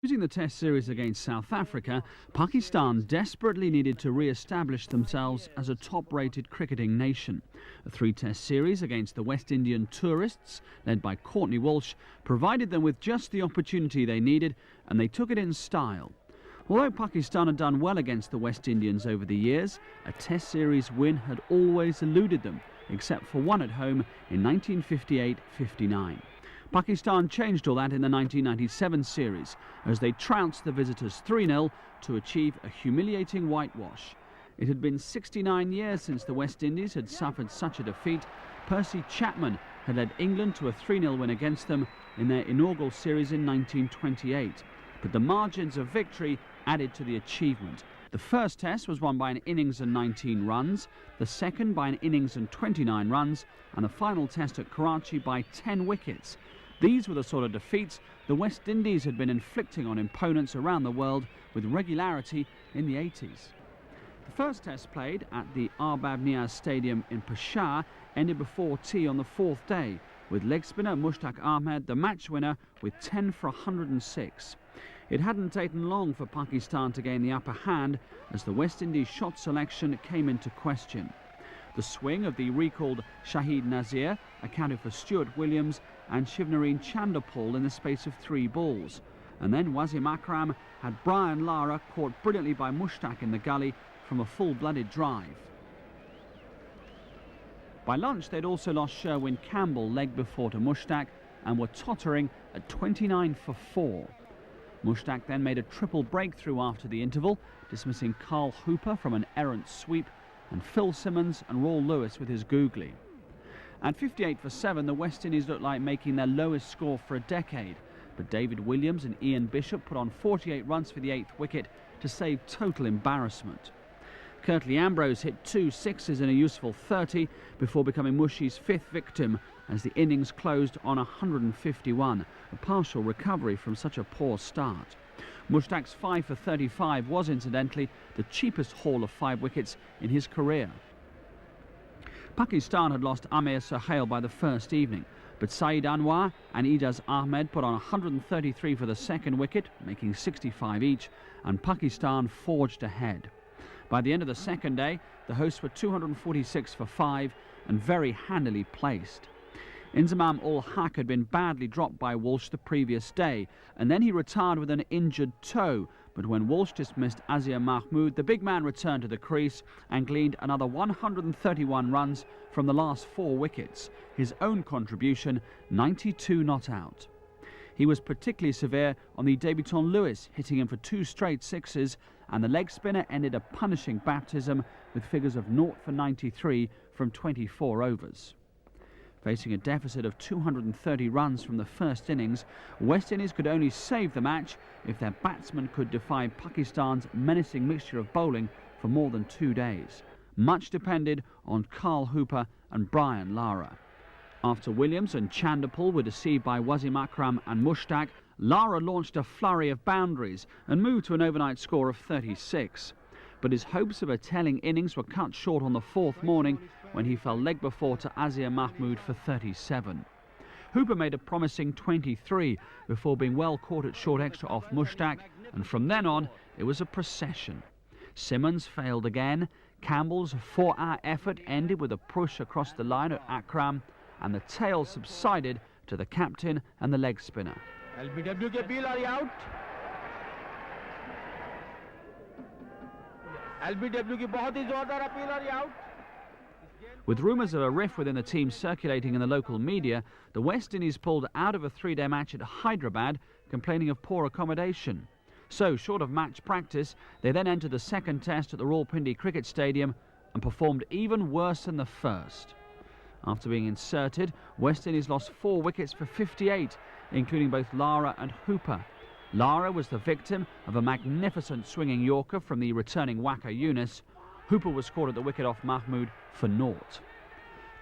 Losing the Test series against South Africa, Pakistan desperately needed to re-establish themselves as a top-rated cricketing nation. A three-test series against the West Indian tourists, led by Courtney Walsh, provided them with just the opportunity they needed, and they took it in style. Although Pakistan had done well against the West Indians over the years, a Test series win had always eluded them, except for one at home in 1958-59. Pakistan changed all that in the 1997 series as they trounced the visitors 3-0 to achieve a humiliating whitewash. It had been 69 years since the West Indies had suffered such a defeat. Percy Chapman had led England to a 3-0 win against them in their inaugural series in 1928. But the margins of victory added to the achievement. The first test was won by an innings and 19 runs, the second by an innings and 29 runs, and the final test at Karachi by 10 wickets. These were the sort of defeats the West Indies had been inflicting on opponents around the world with regularity in the 80s. The first test, played at the Arbab Niaz Stadium in Peshawar, ended before tea on the fourth day, with leg spinner Mushtaq Ahmed the match winner with 10 for 106. It hadn't taken long for Pakistan to gain the upper hand as the West Indies shot selection came into question. The swing of the recalled Shahid Nazir accounted for Stuart Williams and Shivnarine Chanderpaul in the space of 3 balls. And then Wasim Akram had Brian Lara caught brilliantly by Mushtaq in the gully from a full-blooded drive. By lunch, they'd also lost Sherwin Campbell leg before to Mushtaq and were tottering at 29 for 4. Mushtaq then made a triple breakthrough after the interval, dismissing Carl Hooper from an errant sweep and Phil Simmons and Raul Lewis with his googly. At 58 for 7, the West Indies looked like making their lowest score for a decade, but David Williams and Ian Bishop put on 48 runs for the 8th wicket to save total embarrassment. Curtly Ambrose hit 2 sixes in a useful 30 before becoming Mushi's 5th victim as the innings closed on 151, a partial recovery from such a poor start. Mushtaq's 5 for 35 was incidentally the cheapest haul of 5 wickets in his career. Pakistan had lost Amir Sohail by the first evening, but Saeed Anwar and Ijaz Ahmed put on 133 for the 2nd wicket, making 65 each, and Pakistan forged ahead. By the end of the 2nd day, the hosts were 246 for 5 and very handily placed. Inzamam ul Haq had been badly dropped by Walsh the previous day, and then he retired with an injured toe. But when Walsh dismissed Azia Mahmood, the big man returned to the crease and gleaned another 131 runs from the last 4 wickets. His own contribution, 92 not out. He was particularly severe on the debutant Lewis, hitting him for 2 straight sixes, and the leg spinner ended a punishing baptism with figures of 0 for 93 from 24 overs. Facing a deficit of 230 runs from the first innings, West Indies could only save the match if their batsmen could defy Pakistan's menacing mixture of bowling for more than 2 days. Much depended on Carl Hooper and Brian Lara. After Williams and Chanderpaul were deceived by Wasim Akram and Mushtaq, Lara launched a flurry of boundaries and moved to an overnight score of 36. But his hopes of a telling innings were cut short on the 4th morning when he fell leg before to Azia Mahmood for 37. Hooper made a promising 23 before being well caught at short extra off Mushtaq, and from then on it was a procession. Simmons failed again, Campbell's 4-hour effort ended with a push across the line at Akram, and the tail subsided to the captain and the leg spinner. LBW के appeal आ रही out. LBW की बहुत ही जोरदार appeal आ रही out. With rumours of a rift within the team circulating in the local media, the West Indies pulled out of a 3-day match at Hyderabad, complaining of poor accommodation. So, short of match practice, they then entered the 2nd test at the Rawalpindi Cricket Stadium and performed even worse than the first. After being inserted, West Indies lost 4 wickets for 58, including both Lara and Hooper. Lara was the victim of a magnificent swinging Yorker from the returning Waqar Younis. Hooper was caught at the wicket off Mahmood for 0.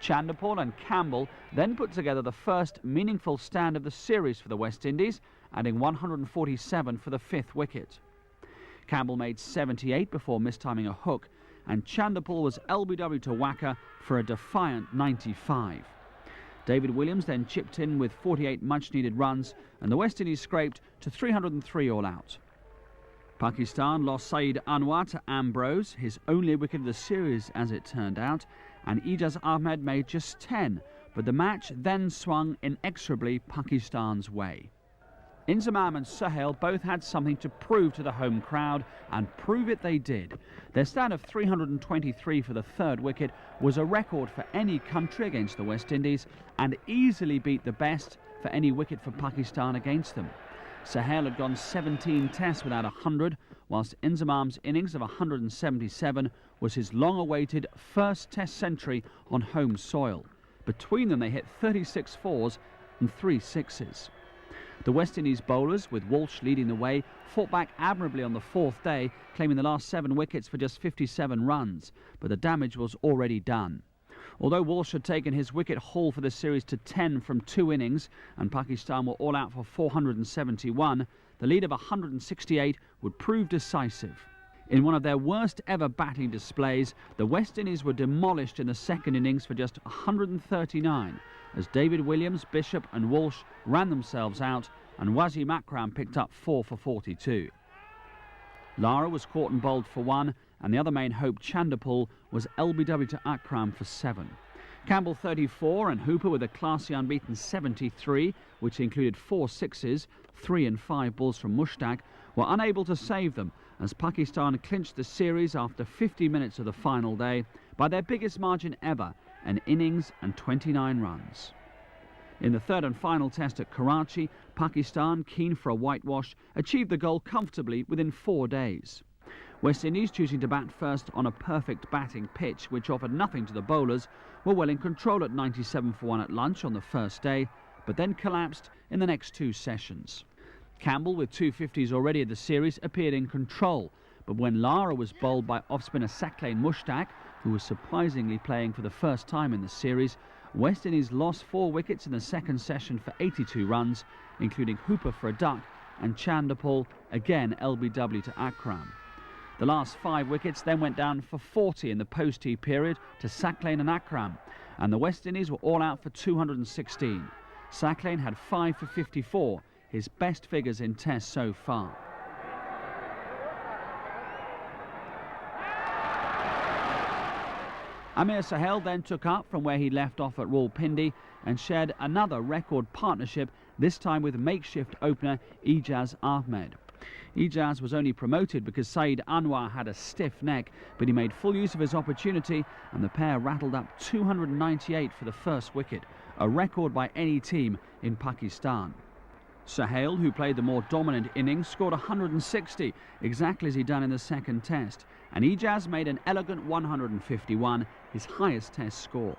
Chanderpaul and Campbell then put together the first meaningful stand of the series for the West Indies, adding 147 for the 5th wicket. Campbell made 78 before mistiming a hook, and Chanderpaul was LBW to Waqar for a defiant 95. David Williams then chipped in with 48 much-needed runs, and the West Indies scraped to 303 all out. Pakistan lost Saeed Anwar to Ambrose, his only wicket of the series as it turned out, and Ijaz Ahmed made just 10, but the match then swung inexorably Pakistan's way. Inzamam and Sohail both had something to prove to the home crowd, and prove it they did. Their stand of 323 for the third wicket was a record for any country against the West Indies, and easily beat the best for any wicket for Pakistan against them. Sohail had gone 17 tests without 100, whilst Inzamam's innings of 177 was his long-awaited first test century on home soil. Between them they hit 36 fours and 3 sixes. The West Indies bowlers, with Walsh leading the way, fought back admirably on the fourth day, claiming the last 7 wickets for just 57 runs, but the damage was already done. Although Walsh had taken his wicket haul for the series to 10 from 2 innings, and Pakistan were all out for 471, the lead of 168 would prove decisive. In one of their worst ever batting displays, the West Indies were demolished in the second innings for just 139, as David Williams, Bishop and Walsh ran themselves out, and Wasim Akram picked up 4 for 42. Lara was caught and bowled for 1, and the other main hope, Chanderpaul, was LBW to Akram for 7. Campbell 34 and Hooper with a classy unbeaten 73, which included 4 sixes, 3 and 5 balls from Mushtaq, were unable to save them, as Pakistan clinched the series after 50 minutes of the final day by their biggest margin ever, an innings and 29 runs. In the third and final test at Karachi, Pakistan, keen for a whitewash, achieved the goal comfortably within 4 days. West Indies, choosing to bat first on a perfect batting pitch which offered nothing to the bowlers, were well in control at 97 for 1 at lunch on the first day, but then collapsed in the next 2 sessions. Campbell, with 2 50s already in the series, appeared in control, but when Lara was bowled by off-spinner Saqlain Mushtaq, who was surprisingly playing for the first time in the series, West Indies lost 4 wickets in the second session for 82 runs, including Hooper for a duck and Chanderpaul, again LBW to Akram. The last 5 wickets then went down for 40 in the post-tea period to Saqlain and Akram, and the West Indies were all out for 216. Saqlain had 5 for 54, his best figures in tests so far. Amir Sohail then took up from where he left off at Rawalpindi and shared another record partnership, this time with makeshift opener Ijaz Ahmed. Ijaz was only promoted because Saeed Anwar had a stiff neck, but he made full use of his opportunity, and the pair rattled up 298 for the first wicket, a record by any team in Pakistan. Sohail, who played the more dominant innings, scored 160, exactly as he'd done in the second test, and Ijaz made an elegant 151, his highest test score.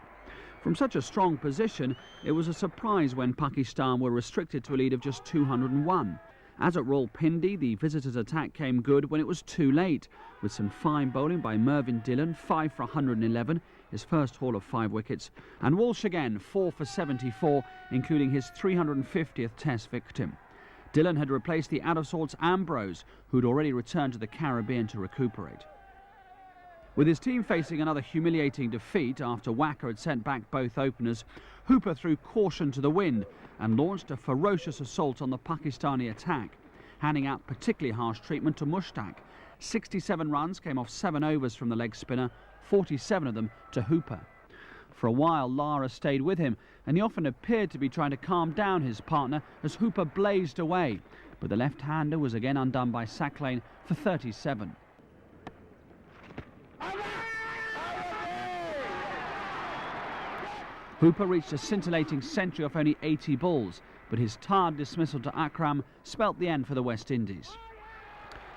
From such a strong position, it was a surprise when Pakistan were restricted to a lead of just 201. As at Rawalpindi, the visitors' attack came good when it was too late, with some fine bowling by Mervyn Dillon, 5 for 111, his first haul of 5 wickets, and Walsh again, 4 for 74, including his 350th test victim. Dillon had replaced the out-of-sorts Ambrose, who'd already returned to the Caribbean to recuperate. With his team facing another humiliating defeat after Wacker had sent back both openers, Hooper threw caution to the wind and launched a ferocious assault on the Pakistani attack, handing out particularly harsh treatment to Mushtaq. 67 runs came off 7 overs from the leg spinner, 47 of them to Hooper. For a while, Lara stayed with him, and he often appeared to be trying to calm down his partner as Hooper blazed away, but the left-hander was again undone by Saqlain for 37. Hooper reached a scintillating century off only 80 balls, but his tired dismissal to Akram spelt the end for the West Indies.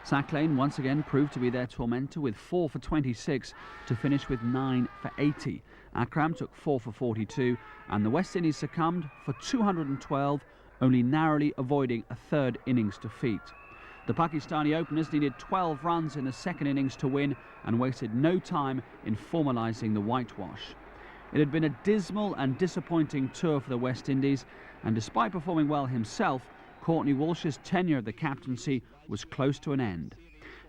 Saqlain once again proved to be their tormentor with 4 for 26 to finish with 9 for 80. Akram took 4 for 42, and the West Indies succumbed for 212, only narrowly avoiding a third innings defeat. The Pakistani openers needed 12 runs in the second innings to win and wasted no time in formalising the whitewash. It had been a dismal and disappointing tour for the West Indies, and despite performing well himself, Courtney Walsh's tenure of the captaincy was close to an end.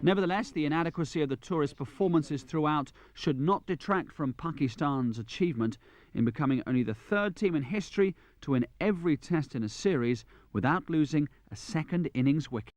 Nevertheless, the inadequacy of the tourist performances throughout should not detract from Pakistan's achievement in becoming only the third team in history to win every test in a series without losing a second innings wicket.